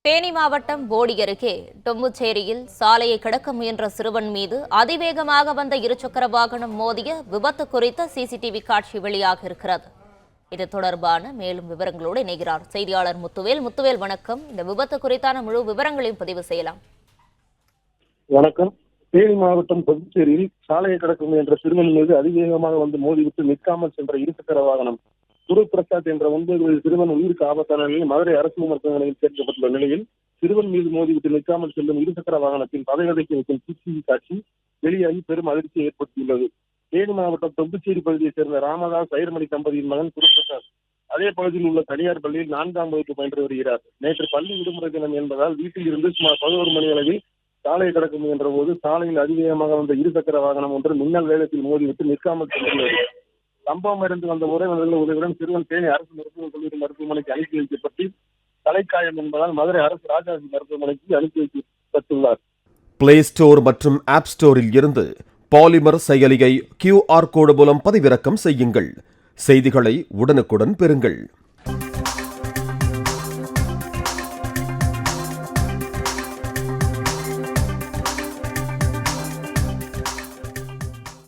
தேனி மாவட்டம் போடி அருகே டொம்புச்சேரியில் சாலையை கடக்க முயன்ற சிறுவன் மீது அதிவேகமாக வந்த இருசக்கர வாகனம் மோதிய விபத்து குறித்த சிசிடிவி காட்சி வெளியாக இருக்கிறது. இது தொடர்பான மேலும் விவரங்களோடு இணைகிறார் செய்தியாளர் முத்துவேல். முத்துவேல், வணக்கம். இந்த விபத்து குறித்தான முழு விவரங்களையும் பதிவு செய்யலாம். வணக்கம். தேனி மாவட்டம் புதுச்சேரியில் சாலையை கடக்க முயன்ற சிறுவன் மீது அதிவேகமாக வந்து மோதிவிட்டு நிற்காமல் சென்ற இருசக்கர வாகனம் குரு பிரசாத் என்ற 9 வயது சிறுவன் உயிருக்கு ஆபத்தான நிலையில் மதுரை அரசு மருத்துவமனையில் சேர்க்கப்பட்டுள்ள நிலையில் சிறுவன் மீது மோதிவிட்டு நிற்காமல் செல்லும் இருசக்கர வாகனத்தில் பதைவதைக்கு வைக்கும் சிசிடிவி காட்சி வெளியாகி பெரும் அதிர்ச்சியை ஏற்படுத்தியுள்ளது. தேனி மாவட்டம் தொம்புச்சேரி பகுதியைச் சேர்ந்த ராமதாஸ் ஐயர்மணி தம்பதியின் மகன் குரு பிரசாத் அதே பகுதியில் உள்ள தனியார் பள்ளியில் 4ஆம் வகுப்பு பயின்று வருகிறார். நேற்று பள்ளி விடுமுறை தினம் என்பதால் வீட்டில் இருந்து சுமார் 11 மணி அளவில் சாலையை கடக்க முயன்ற போது சாலையில் அதிவேகமாக வந்த இருசக்கர வாகனம் ஒன்று மின்னல் வேகத்தில் மோதிவிட்டு நிற்காமல் சென்றுள்ளது. சம்பவம் அறிந்து வந்த உறவினர்கள் உதவியுடன் சிறுவன் தேனி அரசு மருத்துவக் கல்லூரி மருத்துவமனைக்கு அனுப்பி வைக்கப்பட்டு தலைக்காயம் என்பதால் மதுரை அரசு ராஜாஜி மருத்துவமனைக்கு அனுப்பி வைக்கப்பட்டுள்ளார். பிளே ஸ்டோர் மற்றும் ஆப் ஸ்டோரில் இருந்து பாலிமர் செயலியை QR கோடு மூலம் பதிவிறக்கம் செய்யுங்கள். செய்திகளை உடனுக்குடன் பெறுங்கள்.